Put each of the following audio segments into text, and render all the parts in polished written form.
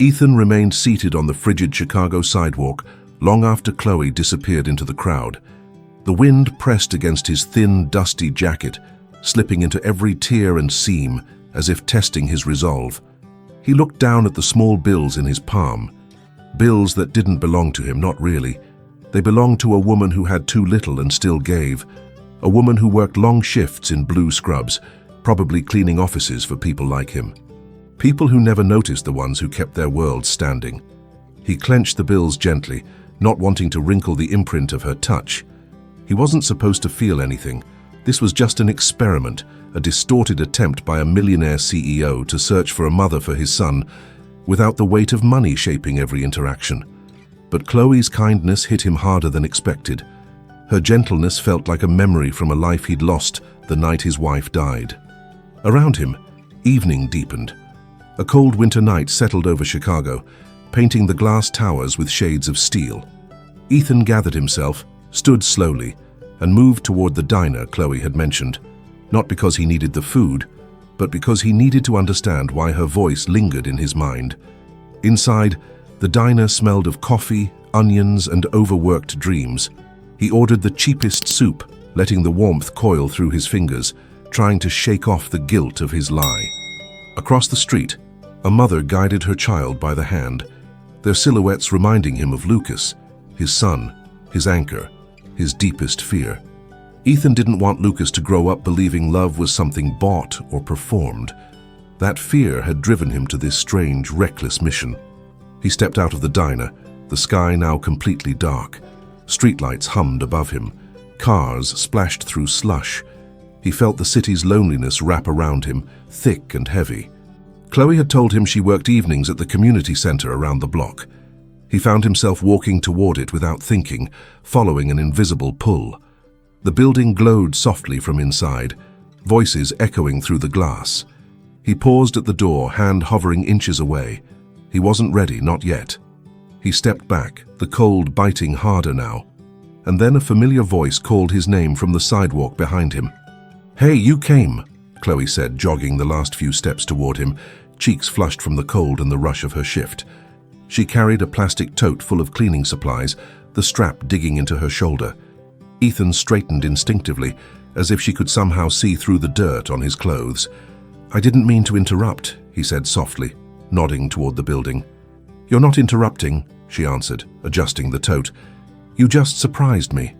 Ethan remained seated on the frigid Chicago sidewalk long after Chloe disappeared into the crowd. The wind pressed against his thin, dusty jacket, slipping into every tear and seam as if testing his resolve. He looked down at the small bills in his palm. Bills that didn't belong to him, not really. They belonged to a woman who had too little and still gave. A woman who worked long shifts in blue scrubs, probably cleaning offices for people like him. People who never noticed the ones who kept their world standing. He clenched the bills gently, not wanting to wrinkle the imprint of her touch. He wasn't supposed to feel anything. This was just an experiment, a distorted attempt by a millionaire CEO to search for a mother for his son, without the weight of money shaping every interaction. But Chloe's kindness hit him harder than expected. Her gentleness felt like a memory from a life he'd lost the night his wife died. Around him, evening deepened. A cold winter night settled over Chicago, painting the glass towers with shades of steel. Ethan gathered himself, stood slowly, and moved toward the diner Chloe had mentioned, not because he needed the food, but because he needed to understand why her voice lingered in his mind. Inside, the diner smelled of coffee, onions, and overworked dreams. He ordered the cheapest soup, letting the warmth coil through his fingers, trying to shake off the guilt of his lie. Across the street, a mother guided her child by the hand, their silhouettes reminding him of Lucas, his son, his anchor, his deepest fear. Ethan didn't want Lucas to grow up believing love was something bought or performed. That fear had driven him to this strange, reckless mission. He stepped out of the diner, the sky now completely dark. Streetlights hummed above him. Cars splashed through slush. He felt the city's loneliness wrap around him, thick and heavy. Chloe had told him she worked evenings at the community center around the block. He found himself walking toward it without thinking, following an invisible pull. The building glowed softly from inside, voices echoing through the glass. He paused at the door, hand hovering inches away. He wasn't ready, not yet. He stepped back, the cold biting harder now. And then a familiar voice called his name from the sidewalk behind him. "Hey, you came," Chloe said, jogging the last few steps toward him, cheeks flushed from the cold and the rush of her shift. She carried a plastic tote full of cleaning supplies, the strap digging into her shoulder. Ethan straightened instinctively, as if she could somehow see through the dirt on his clothes. "I didn't mean to interrupt," he said softly, nodding toward the building. "You're not interrupting," she answered, adjusting the tote. "You just surprised me.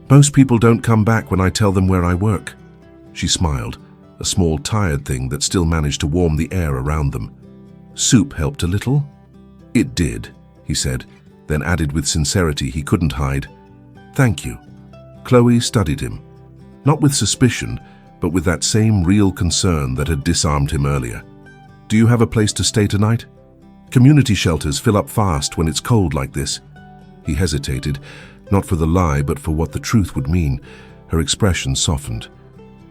Most people don't come back when I tell them where I work." She smiled, a small tired thing that still managed to warm the air around them. "Soup helped a little?" "It did," he said, then added with sincerity he couldn't hide. "Thank you." Chloe studied him, not with suspicion, but with that same real concern that had disarmed him earlier. "Do you have a place to stay tonight? Community shelters fill up fast when it's cold like this." He hesitated, not for the lie, but for what the truth would mean. Her expression softened.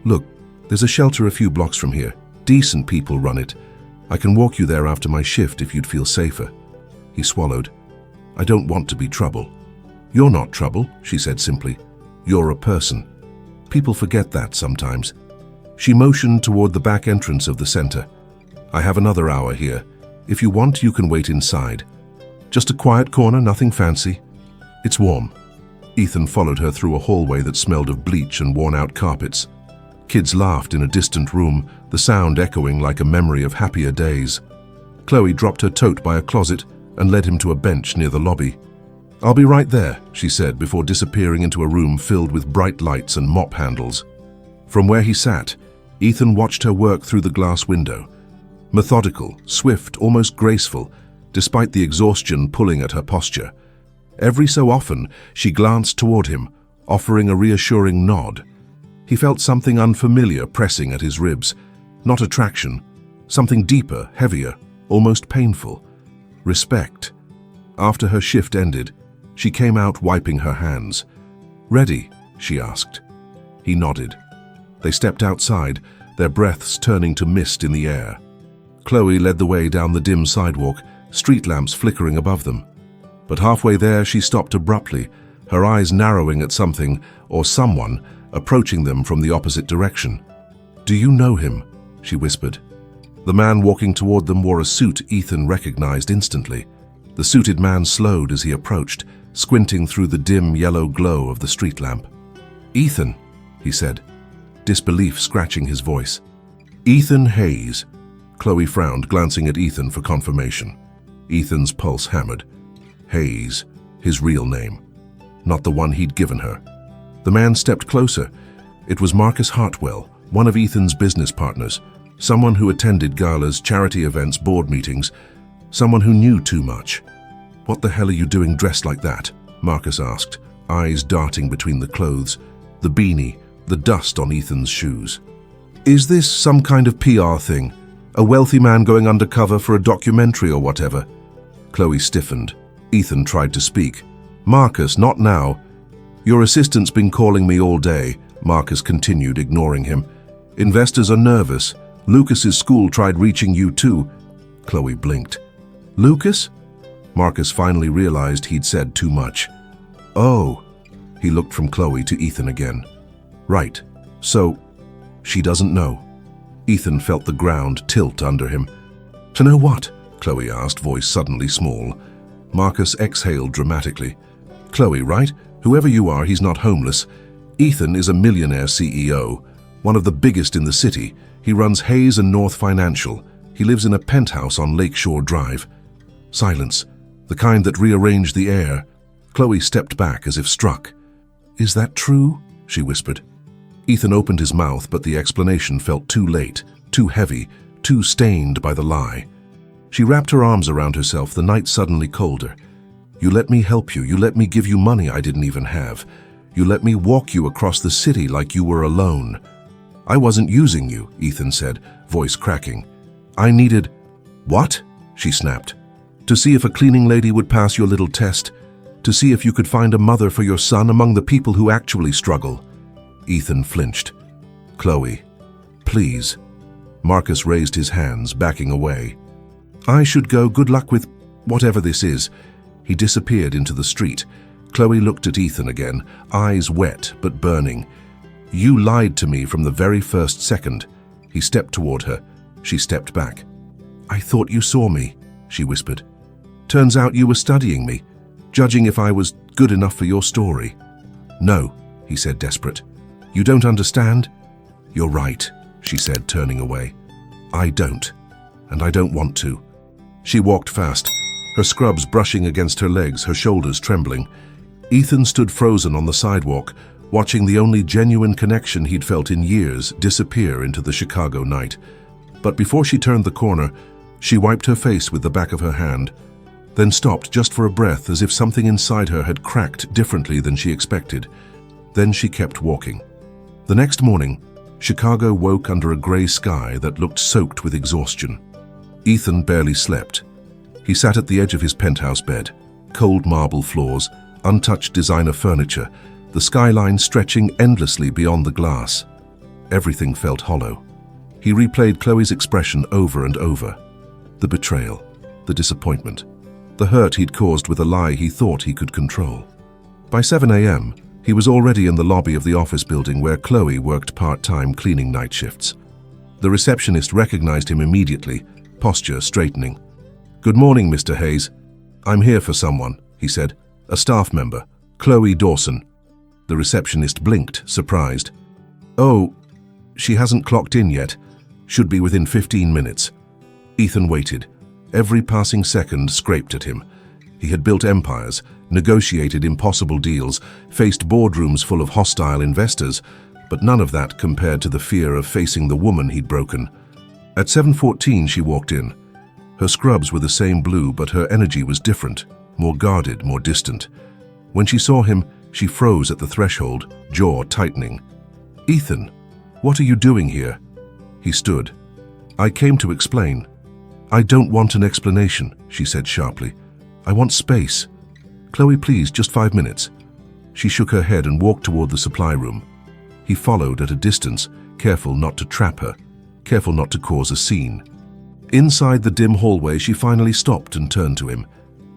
"Look, there's a shelter a few blocks from here. Decent people run it. I can walk you there after my shift if you'd feel safer." He swallowed. "I don't want to be trouble." "You're not trouble," she said simply. "You're a person. People forget that sometimes." She motioned toward the back entrance of the center. "I have another hour here. If you want, you can wait inside. Just a quiet corner, nothing fancy. It's warm." Ethan followed her through a hallway that smelled of bleach and worn-out carpets. Kids laughed in a distant room, the sound echoing like a memory of happier days. Chloe dropped her tote by a closet and led him to a bench near the lobby. "I'll be right there," she said before disappearing into a room filled with bright lights and mop handles. From where he sat, Ethan watched her work through the glass window. Methodical, swift, almost graceful, despite the exhaustion pulling at her posture. Every so often, she glanced toward him, offering a reassuring nod. He felt something unfamiliar pressing at his ribs. Not attraction, something deeper, heavier, almost painful. Respect. After her shift ended, she came out wiping her hands. "Ready?" she asked. He nodded. They stepped outside, their breaths turning to mist in the air. Chloe led the way down the dim sidewalk, street lamps flickering above them. But halfway there, she stopped abruptly, her eyes narrowing at something or someone approaching them from the opposite direction. "Do you know him?" she whispered. The man walking toward them wore a suit Ethan recognized instantly. The suited man slowed as he approached, squinting through the dim yellow glow of the street lamp. "Ethan," he said, disbelief scratching his voice. "Ethan Hayes." Chloe frowned, glancing at Ethan for confirmation. Ethan's pulse hammered. Hayes, his real name, not the one he'd given her. The man stepped closer. It was Marcus Hartwell, one of Ethan's business partners, someone who attended Gala's charity events, board meetings, someone who knew too much. "What the hell are you doing dressed like that?" Marcus asked, eyes darting between the clothes, the beanie, the dust on Ethan's shoes. "Is this some kind of PR thing? A wealthy man going undercover for a documentary or whatever?" Chloe stiffened. Ethan tried to speak. "Marcus, not now. Your assistant's been calling me all day," Marcus continued, ignoring him. "Investors are nervous. Lucas's school tried reaching you too." Chloe blinked. "Lucas?" Marcus finally realized he'd said too much. "Oh." He looked from Chloe to Ethan again. "Right. So, she doesn't know." Ethan felt the ground tilt under him. "To know what?" Chloe asked, voice suddenly small. Marcus exhaled dramatically. "Chloe, right? Whoever you are, he's not homeless. Ethan is a millionaire CEO, one of the biggest in the city. He runs Hayes and North Financial. He lives in a penthouse on Lakeshore Drive." Silence, the kind that rearranged the air. Chloe stepped back as if struck. "Is that true?" she whispered. Ethan opened his mouth, but the explanation felt too late, too heavy, too stained by the lie. She wrapped her arms around herself, the night suddenly colder. "You let me help you. You let me give you money I didn't even have. You let me walk you across the city like you were alone." "I wasn't using you," Ethan said, voice cracking. "I needed—" "What?" she snapped. "To see if a cleaning lady would pass your little test. To see if you could find a mother for your son among the people who actually struggle." Ethan flinched. "Chloe, please." Marcus raised his hands, backing away. "I should go. Good luck with whatever this is." He disappeared into the street. Chloe looked at Ethan again, eyes wet but burning. "You lied to me from the very first second." He stepped toward her. She stepped back. "I thought you saw me," she whispered. "Turns out you were studying me, judging if I was good enough for your story." "No," he said, desperate. "You don't understand?" "You're right," she said, turning away. "I don't, and I don't want to." She walked fast, her scrubs brushing against her legs, her shoulders trembling. Ethan stood frozen on the sidewalk, watching the only genuine connection he'd felt in years disappear into the Chicago night. But before she turned the corner, she wiped her face with the back of her hand, then stopped just for a breath, as if something inside her had cracked differently than she expected. Then she kept walking. The next morning, Chicago woke under a gray sky that looked soaked with exhaustion. Ethan barely slept. He sat at the edge of his penthouse bed, cold marble floors, untouched designer furniture, the skyline stretching endlessly beyond the glass. Everything felt hollow. He replayed Chloe's expression over and over. The betrayal, the disappointment, the hurt he'd caused with a lie he thought he could control. By 7 a.m., he was already in the lobby of the office building where Chloe worked part-time cleaning night shifts. The receptionist recognized him immediately, posture straightening. "Good morning, Mr. Hayes. I'm here for someone," he said. "A staff member, Chloe Dawson." The receptionist blinked, surprised. "Oh, she hasn't clocked in yet. Should be within 15 minutes. Ethan waited. Every passing second scraped at him. He had built empires, negotiated impossible deals, faced boardrooms full of hostile investors, but none of that compared to the fear of facing the woman he'd broken. At 7:14, she walked in. Her scrubs were the same blue, but her energy was different, more guarded, more distant. When she saw him, she froze at the threshold, jaw tightening. "Ethan, what are you doing here?" He stood. "I came to explain." "I don't want an explanation," she said sharply. "I want space. Chloe, please, just 5 minutes." She shook her head and walked toward the supply room. He followed at a distance, careful not to trap her, careful not to cause a scene. Inside the dim hallway, she finally stopped and turned to him.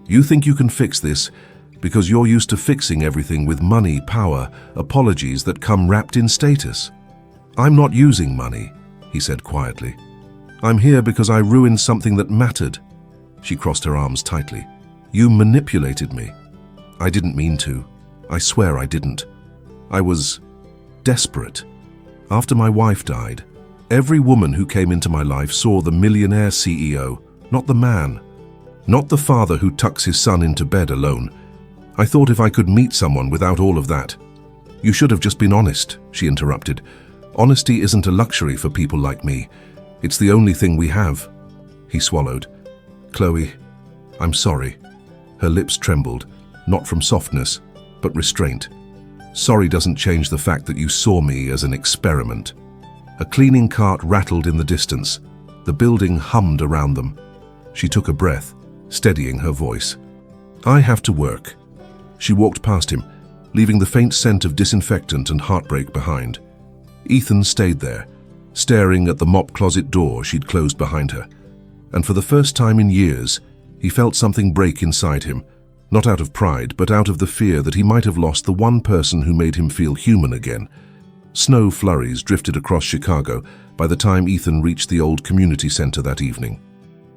"You think you can fix this because you're used to fixing everything with money, power, apologies that come wrapped in status." "I'm not using money," he said quietly. I'm here because I ruined something that mattered. She crossed her arms tightly. You manipulated me. I didn't mean to. I swear I didn't. I was desperate. After my wife died, every woman who came into my life saw the millionaire CEO, not the man. Not the father who tucks his son into bed alone. I thought if I could meet someone without all of that. You should have just been honest, she interrupted. Honesty isn't a luxury for people like me. It's the only thing we have. He swallowed. Chloe, I'm sorry. Her lips trembled, not from softness, but restraint. Sorry doesn't change the fact that you saw me as an experiment. A cleaning cart rattled in the distance. The building hummed around them. She took a breath, steadying her voice. I have to work. She walked past him, leaving the faint scent of disinfectant and heartbreak behind. Ethan stayed there, staring at the mop closet door she'd closed behind her. And for the first time in years, he felt something break inside him, not out of pride, but out of the fear that he might have lost the one person who made him feel human again. Snow flurries drifted across Chicago by the time Ethan reached the old community center that evening.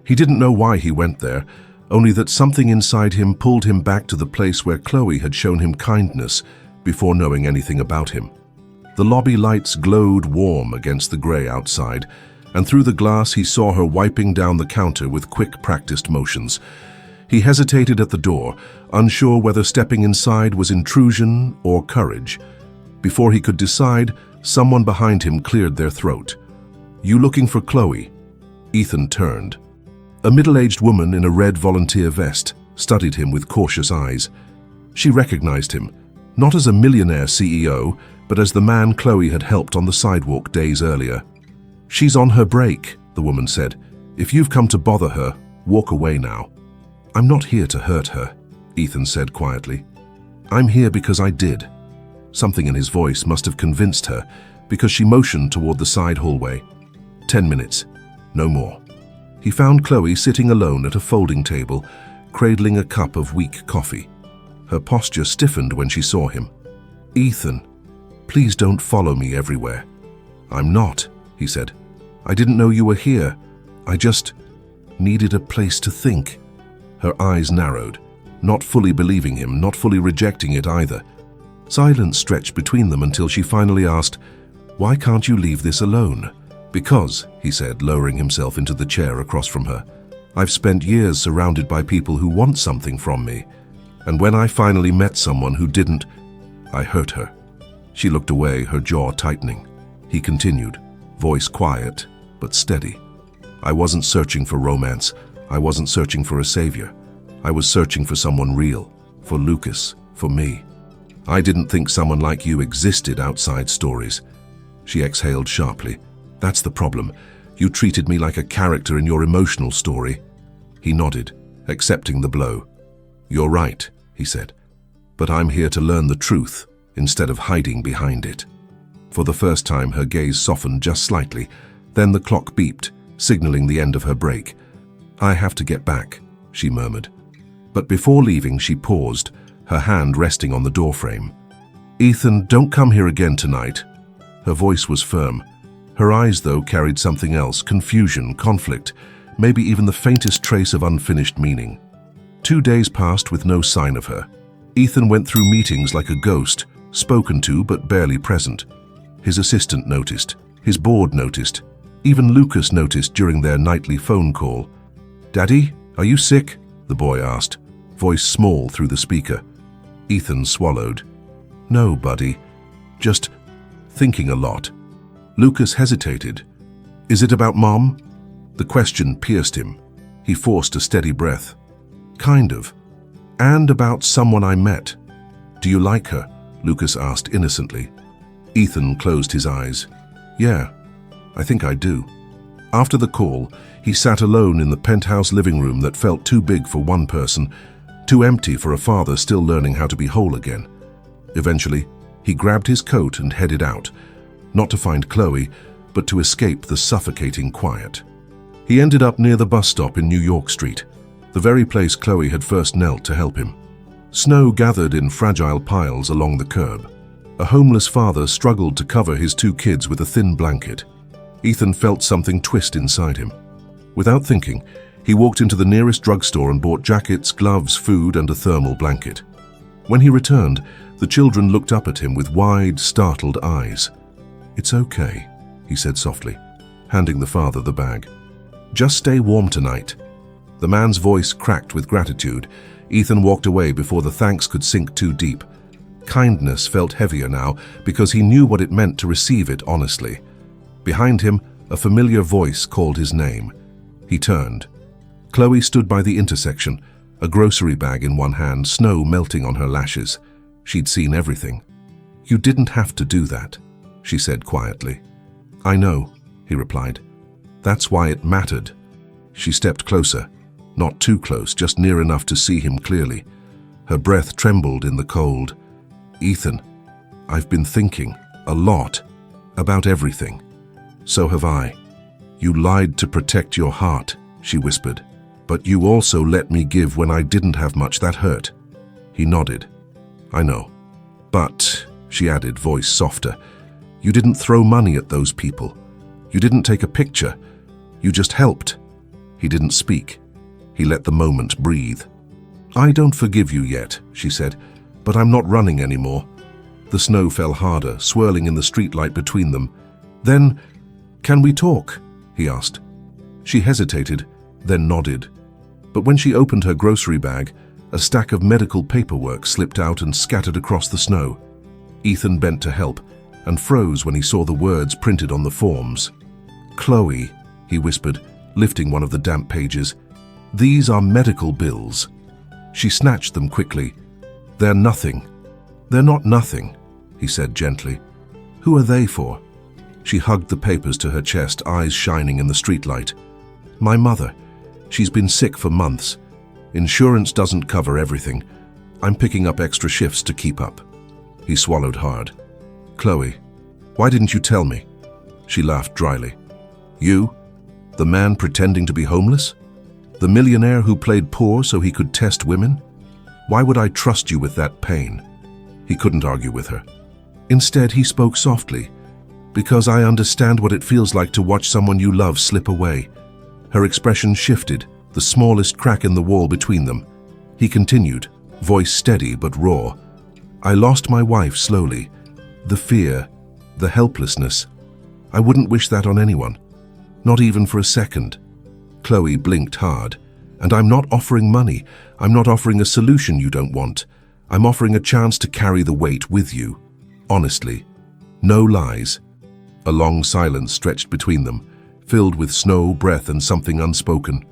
He didn't know why he went there, only that something inside him pulled him back to the place where Chloe had shown him kindness before knowing anything about him. The lobby lights glowed warm against the gray outside, and through the glass he saw her wiping down the counter with quick, practiced motions. He hesitated at the door, unsure whether stepping inside was intrusion or courage. Before he could decide, someone behind him cleared their throat. You looking for Chloe? Ethan turned. A middle-aged woman in a red volunteer vest studied him with cautious eyes. She recognized him, not as a millionaire CEO, but as the man Chloe had helped on the sidewalk days earlier. She's on her break, the woman said. If you've come to bother her, walk away now. I'm not here to hurt her, Ethan said quietly. I'm here because I did. Something in his voice must have convinced her, because she motioned toward the side hallway. 10 minutes, no more. He found Chloe sitting alone at a folding table, cradling a cup of weak coffee. Her posture stiffened when she saw him. Ethan, please don't follow me everywhere. I'm not, he said. I didn't know you were here. I just needed a place to think. Her eyes narrowed, not fully believing him, not fully rejecting it either. Silence stretched between them until she finally asked, Why can't you leave this alone? Because, he said, lowering himself into the chair across from her, I've spent years surrounded by people who want something from me. And when I finally met someone who didn't, I hurt her. She looked away, her jaw tightening. He continued, voice quiet, but steady. I wasn't searching for romance. I wasn't searching for a savior. I was searching for someone real, for Lucas, for me. I didn't think someone like you existed outside stories. She exhaled sharply. That's the problem. You treated me like a character in your emotional story. He nodded, accepting the blow. You're right, he said. But I'm here to learn the truth instead of hiding behind it. For the first time, her gaze softened just slightly. Then the clock beeped, signaling the end of her break. I have to get back, she murmured. But before leaving, she paused, her hand resting on the doorframe. Ethan, don't come here again tonight. Her voice was firm. Her eyes, though, carried something else, confusion, conflict, maybe even the faintest trace of unfinished meaning. 2 days passed with no sign of her. Ethan went through meetings like a ghost, spoken to but barely present. His assistant noticed. His board noticed. Even Lucas noticed during their nightly phone call. Daddy, are you sick? The boy asked, voice small through the speaker. Ethan swallowed. No, buddy. Just thinking a lot. Lucas hesitated. Is it about Mom? The question pierced him. He forced a steady breath. Kind of. And about someone I met. Do you like her? Lucas asked innocently. Ethan closed his eyes. Yeah, I think I do. After the call, he sat alone in the penthouse living room that felt too big for one person, too empty for a father still learning how to be whole again. Eventually, he grabbed his coat and headed out, not to find Chloe, but to escape the suffocating quiet. He ended up near the bus stop in New York Street, the very place Chloe had first knelt to help him. Snow gathered in fragile piles along the curb. A homeless father struggled to cover his 2 kids with a thin blanket. Ethan felt something twist inside him. Without thinking, he walked into the nearest drugstore and bought jackets, gloves, food, and a thermal blanket. When he returned, the children looked up at him with wide, startled eyes. "It's okay," he said softly, handing the father the bag. "Just stay warm tonight." The man's voice cracked with gratitude. Ethan walked away before the thanks could sink too deep. Kindness felt heavier now because he knew what it meant to receive it honestly. Behind him, a familiar voice called his name. He turned. Chloe stood by the intersection, a grocery bag in one hand, snow melting on her lashes. She'd seen everything. "You didn't have to do that," she said quietly. "I know," he replied. "That's why it mattered." She stepped closer, not too close, just near enough to see him clearly. Her breath trembled in the cold. "Ethan, I've been thinking a lot about everything. So have I. You lied to protect your heart," she whispered. "But you also let me give when I didn't have much. That hurt." He nodded. "I know. But," she added, voice softer, "you didn't throw money at those people. You didn't take a picture. You just helped." He didn't speak. He let the moment breathe. "I don't forgive you yet," she said, "but I'm not running anymore." The snow fell harder, swirling in the streetlight between them. "Then, can we talk?" he asked. She hesitated, then nodded. But when she opened her grocery bag, a stack of medical paperwork slipped out and scattered across the snow. Ethan bent to help and froze when he saw the words printed on the forms. "Chloe," he whispered, lifting one of the damp pages. "These are medical bills." She snatched them quickly. "They're nothing." "They're not nothing," he said gently. "Who are they for?" She hugged the papers to her chest, eyes shining in the streetlight. "My mother. She's been sick for months. Insurance doesn't cover everything. I'm picking up extra shifts to keep up." He swallowed hard. "Chloe, why didn't you tell me?" She laughed dryly. "You? The man pretending to be homeless? The millionaire who played poor so he could test women? Why would I trust you with that pain?" He couldn't argue with her. Instead, he spoke softly. "Because I understand what it feels like to watch someone you love slip away." Her expression shifted, the smallest crack in the wall between them. He continued, voice steady but raw. "I lost my wife slowly. The fear, the helplessness. I wouldn't wish that on anyone. Not even for a second." Chloe blinked hard. "And I'm not offering money. I'm not offering a solution you don't want. I'm offering a chance to carry the weight with you. Honestly. No lies." A long silence stretched between them, filled with snow, breath, and something unspoken.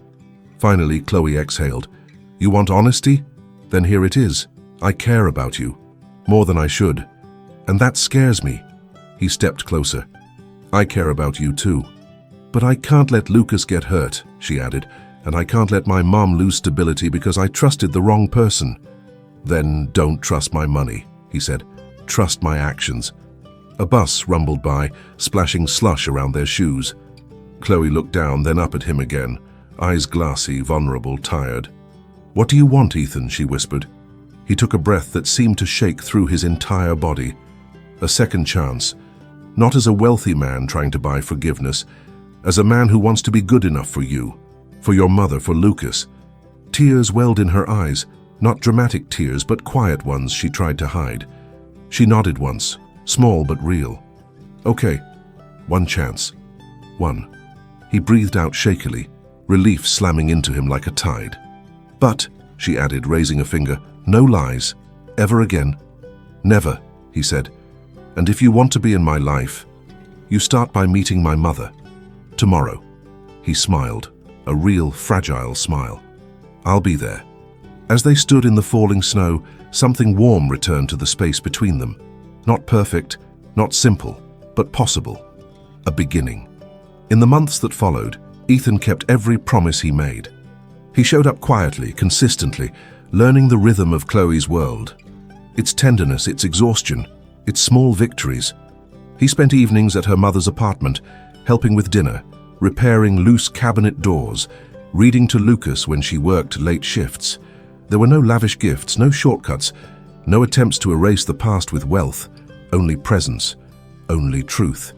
Finally, Chloe exhaled. "You want honesty? Then here it is. I care about you. More than I should. And that scares me." He stepped closer. "I care about you too. But I can't let Lucas get hurt," she added, "and I can't let my mom lose stability because I trusted the wrong person." "Then don't trust my money," he said. "Trust my actions." A bus rumbled by, splashing slush around their shoes. Chloe looked down, then up at him again, eyes glassy, vulnerable, tired. "What do you want, Ethan?" she whispered. He took a breath that seemed to shake through his entire body. A second chance, not as a wealthy man trying to buy forgiveness, as a man who wants to be good enough for you, for your mother, for Lucas. Tears welled in her eyes, not dramatic tears, but quiet ones she tried to hide. She nodded once, small but real. "Okay, one chance. One." He breathed out shakily, relief slamming into him like a tide. "But," she added, raising a finger, "no lies. Ever again." "Never," he said. "And if you want to be in my life, you start by meeting my mother. Tomorrow." He smiled, a real fragile smile. "I'll be there." As they stood in the falling snow, something warm returned to the space between them. Not perfect, not simple, but possible. A beginning. In the months that followed, Ethan kept every promise he made. He showed up quietly, consistently, learning the rhythm of Chloe's world. Its tenderness, its exhaustion, its small victories. He spent evenings at her mother's apartment, helping with dinner, repairing loose cabinet doors, reading to Lucas when she worked late shifts. There were no lavish gifts, no shortcuts, no attempts to erase the past with wealth, only presence, only truth.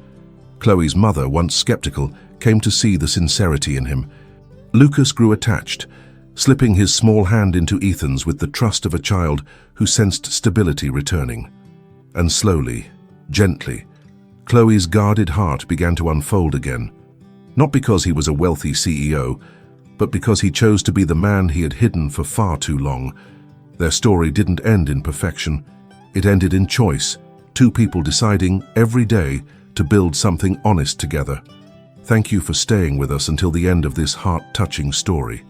Chloe's mother, once skeptical, came to see the sincerity in him. Lucas grew attached, slipping his small hand into Ethan's with the trust of a child who sensed stability returning. And slowly, gently, Chloe's guarded heart began to unfold again. Not because he was a wealthy CEO, but because he chose to be the man he had hidden for far too long. Their story didn't end in perfection. It ended in choice, two people deciding every day to build something honest together. Thank you for staying with us until the end of this heart-touching story.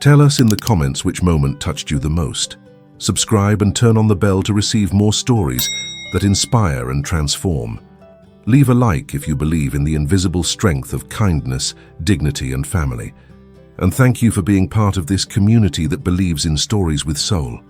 Tell us in the comments which moment touched you the most. Subscribe and turn on the bell to receive more stories that inspire and transform. Leave a like if you believe in the invisible strength of kindness, dignity, and family. And thank you for being part of this community that believes in stories with soul.